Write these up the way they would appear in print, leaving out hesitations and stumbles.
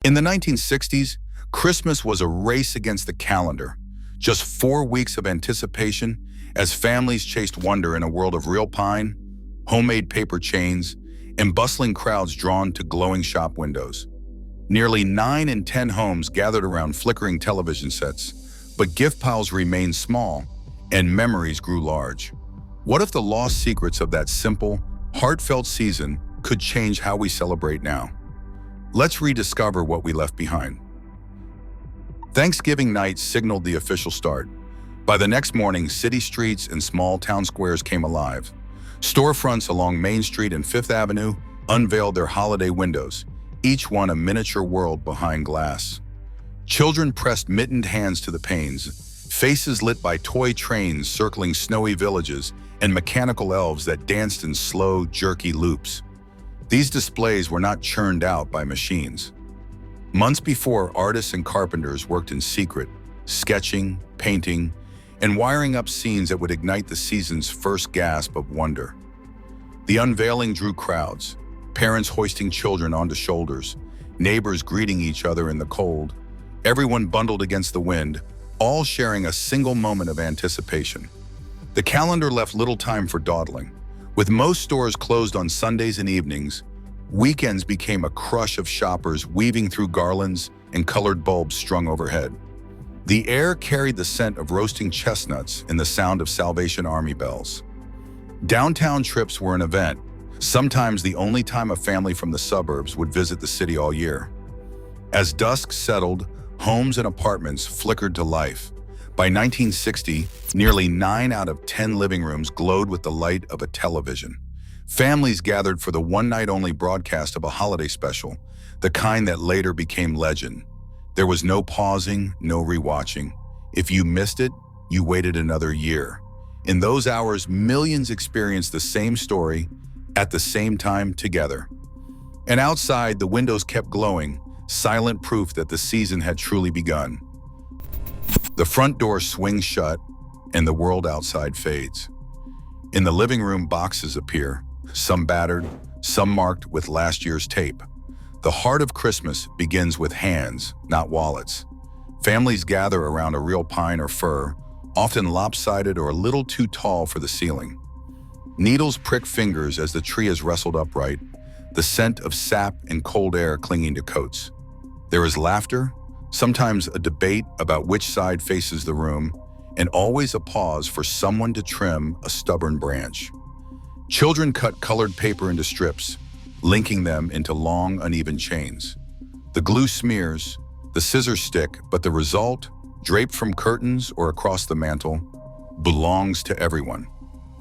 In the 1960s, Christmas was a race against the calendar. Just 4 weeks of anticipation as families chased wonder in a world of real pine, homemade paper chains, and bustling crowds drawn to glowing shop windows. Nearly 9 in 10 homes gathered around flickering television sets, but gift piles remained small and memories grew large. What if the lost secrets of that simple, heartfelt season could change how we celebrate now? Let's rediscover what we left behind. Thanksgiving night signaled the official start. By the next morning, city streets and small town squares came alive. Storefronts along Main Street and Fifth Avenue unveiled their holiday windows, each one a miniature world behind glass. Children pressed mittened hands to the panes, faces lit by toy trains circling snowy villages and mechanical elves that danced in slow, jerky loops. These displays were not churned out by machines. Months before, artists and carpenters worked in secret, sketching, painting, and wiring up scenes that would ignite the season's first gasp of wonder. The unveiling drew crowds, parents hoisting children onto shoulders, neighbors greeting each other in the cold, everyone bundled against the wind, all sharing a single moment of anticipation. The calendar left little time for dawdling. With most stores closed on Sundays and evenings, weekends became a crush of shoppers weaving through garlands and colored bulbs strung overhead. The air carried the scent of roasting chestnuts and the sound of Salvation Army bells. Downtown trips were an event, sometimes the only time a family from the suburbs would visit the city all year. As dusk settled, homes and apartments flickered to life. By 1960, nearly 9 out of 10 living rooms glowed with the light of a television. Families gathered for the one-night-only broadcast of a holiday special, the kind that later became legend. There was no pausing, no rewatching. If you missed it, you waited another year. In those hours, millions experienced the same story at the same time together. And outside, the windows kept glowing, silent proof that the season had truly begun. The front door swings shut, and the world outside fades. In the living room, boxes appear, some battered, some marked with last year's tape. The heart of Christmas begins with hands, not wallets. Families gather around a real pine or fir, often lopsided or a little too tall for the ceiling. Needles prick fingers as the tree is wrestled upright, the scent of sap and cold air clinging to coats. There is laughter, sometimes a debate about which side faces the room, and always a pause for someone to trim a stubborn branch. Children cut colored paper into strips, linking them into long, uneven chains. The glue smears, the scissors stick, but the result, draped from curtains or across the mantel, belongs to everyone.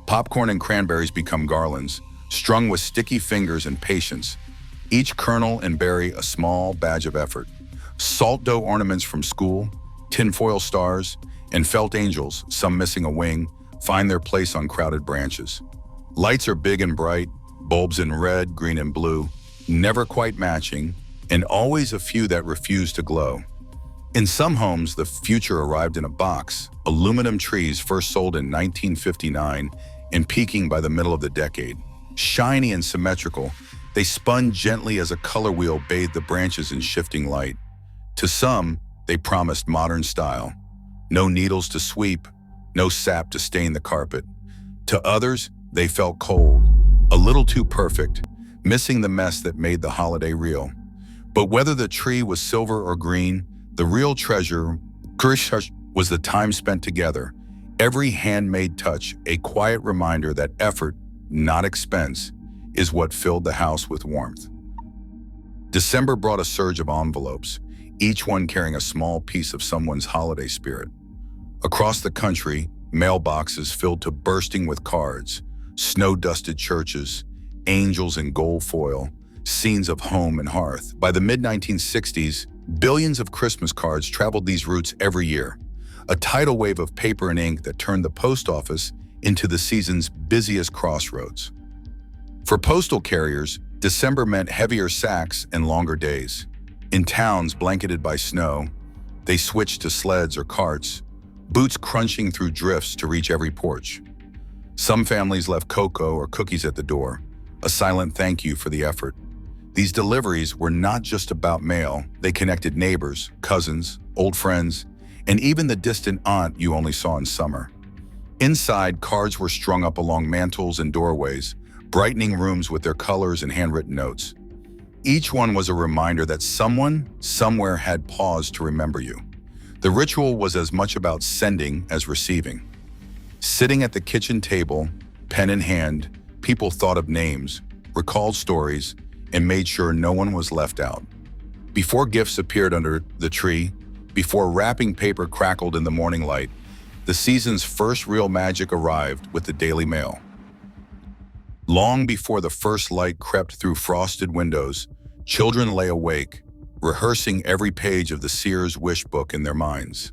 Popcorn and cranberries become garlands, strung with sticky fingers and patience, each kernel and berry a small badge of effort. Salt dough ornaments from school, tinfoil stars, and felt angels, some missing a wing, find their place on crowded branches. Lights are big and bright, bulbs in red, green, and blue, never quite matching, and always a few that refuse to glow. In some homes, the future arrived in a box, aluminum trees first sold in 1959 and peaking by the middle of the decade. Shiny and symmetrical, they spun gently as a color wheel bathed the branches in shifting light. To some, they promised modern style. No needles to sweep, no sap to stain the carpet. To others, they felt cold, a little too perfect, missing the mess that made the holiday real. But whether the tree was silver or green, the real treasure, cherished, was the time spent together. Every handmade touch, a quiet reminder that effort, not expense, is what filled the house with warmth. December brought a surge of envelopes, each one carrying a small piece of someone's holiday spirit. Across the country, mailboxes filled to bursting with cards, snow-dusted churches, angels in gold foil, scenes of home and hearth. By the mid-1960s, billions of Christmas cards traveled these routes every year, a tidal wave of paper and ink that turned the post office into the season's busiest crossroads. For postal carriers, December meant heavier sacks and longer days. In towns blanketed by snow, they switched to sleds or carts, boots crunching through drifts to reach every porch. Some families left cocoa or cookies at the door, a silent thank you for the effort. These deliveries were not just about mail, they connected neighbors, cousins, old friends, and even the distant aunt you only saw in summer. Inside, cards were strung up along mantels and doorways, brightening rooms with their colors and handwritten notes. Each one was a reminder that someone, somewhere had paused to remember you. The ritual was as much about sending as receiving. Sitting at the kitchen table, pen in hand, people thought of names, recalled stories, and made sure no one was left out. Before gifts appeared under the tree, before wrapping paper crackled in the morning light, the season's first real magic arrived with the Daily Mail. Long before the first light crept through frosted windows, children lay awake, rehearsing every page of the Sears wish book in their minds.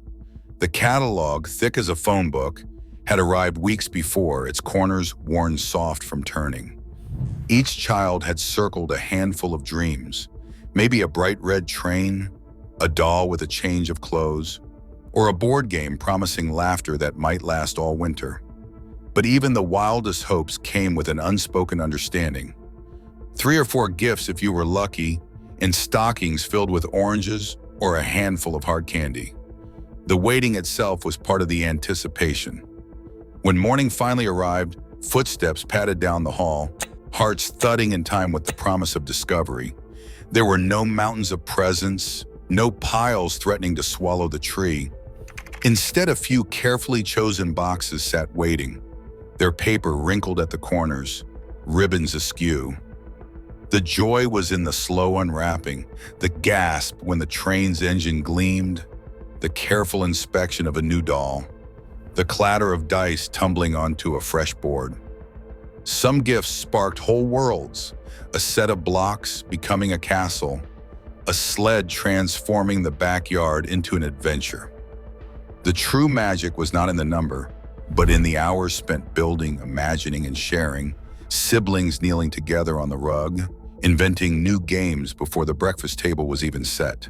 The catalog, thick as a phone book, had arrived weeks before, its corners worn soft from turning. Each child had circled a handful of dreams, maybe a bright red train, a doll with a change of clothes, or a board game promising laughter that might last all winter. But even the wildest hopes came with an unspoken understanding. 3 or 4 gifts if you were lucky, and stockings filled with oranges or a handful of hard candy. The waiting itself was part of the anticipation. When morning finally arrived, footsteps padded down the hall, hearts thudding in time with the promise of discovery. There were no mountains of presents, no piles threatening to swallow the tree. Instead, a few carefully chosen boxes sat waiting, their paper wrinkled at the corners, ribbons askew. The joy was in the slow unwrapping, the gasp when the train's engine gleamed, the careful inspection of a new doll, the clatter of dice tumbling onto a fresh board. Some gifts sparked whole worlds, a set of blocks becoming a castle, a sled transforming the backyard into an adventure. The true magic was not in the number, but in the hours spent building, imagining, and sharing, siblings kneeling together on the rug, inventing new games before the breakfast table was even set.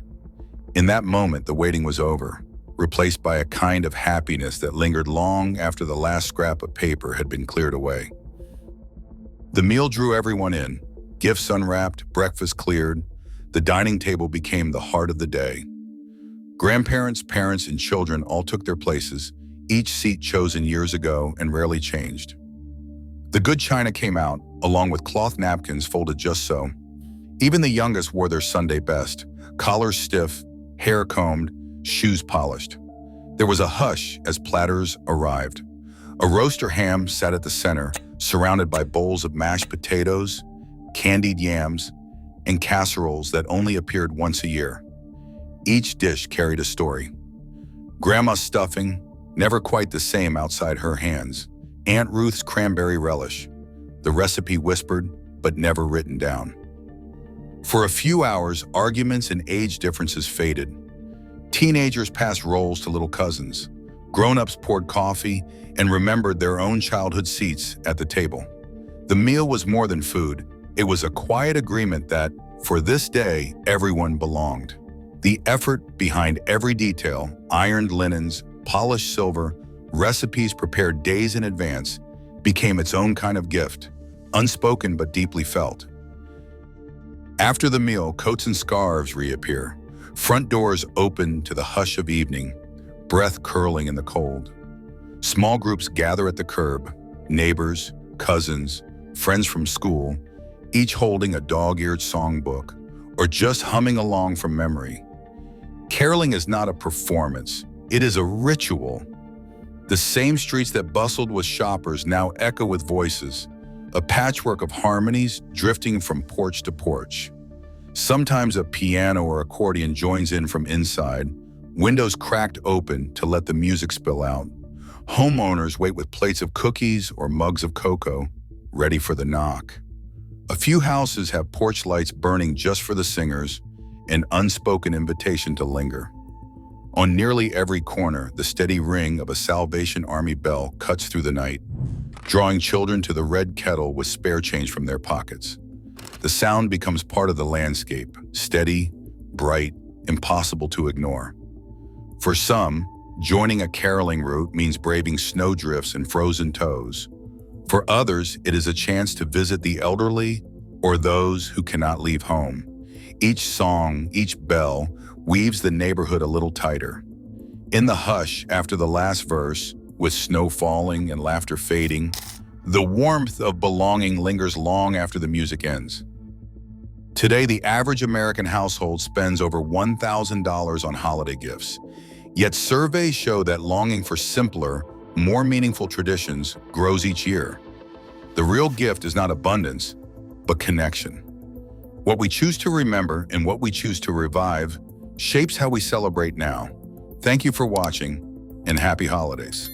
In that moment, the waiting was over, replaced by a kind of happiness that lingered long after the last scrap of paper had been cleared away. The meal drew everyone in, gifts unwrapped, breakfast cleared. The dining table became the heart of the day. Grandparents, parents, and children all took their places, each seat chosen years ago and rarely changed. The good china came out, along with cloth napkins folded just so. Even the youngest wore their Sunday best, collars stiff, hair combed, shoes polished. There was a hush as platters arrived. A roaster ham sat at the center, surrounded by bowls of mashed potatoes, candied yams, and casseroles that only appeared once a year. Each dish carried a story. Grandma's stuffing, never quite the same outside her hands. Aunt Ruth's cranberry relish, the recipe whispered but never written down. For a few hours, arguments and age differences faded. Teenagers passed roles to little cousins. Grown-ups poured coffee and remembered their own childhood seats at the table. The meal was more than food. It was a quiet agreement that, for this day, everyone belonged. The effort behind every detail, ironed linens, polished silver, recipes prepared days in advance, became its own kind of gift, unspoken but deeply felt. After the meal, coats and scarves reappear. Front doors open to the hush of evening, breath curling in the cold. Small groups gather at the curb, neighbors, cousins, friends from school, each holding a dog-eared songbook or just humming along from memory. Caroling is not a performance, it is a ritual. The same streets that bustled with shoppers now echo with voices, a patchwork of harmonies drifting from porch to porch. Sometimes a piano or accordion joins in from inside, windows cracked open to let the music spill out. Homeowners wait with plates of cookies or mugs of cocoa, ready for the knock. A few houses have porch lights burning just for the singers, an unspoken invitation to linger. On nearly every corner, the steady ring of a Salvation Army bell cuts through the night, drawing children to the red kettle with spare change from their pockets. The sound becomes part of the landscape, steady, bright, impossible to ignore. For some, joining a caroling route means braving snowdrifts and frozen toes. For others, it is a chance to visit the elderly or those who cannot leave home. Each song, each bell, weaves the neighborhood a little tighter. In the hush after the last verse, with snow falling and laughter fading, the warmth of belonging lingers long after the music ends. Today, the average American household spends over $1,000 on holiday gifts. Yet surveys show that longing for simpler, more meaningful traditions grows each year. The real gift is not abundance, but connection. What we choose to remember and what we choose to revive shapes how we celebrate now. Thank you for watching, and happy holidays.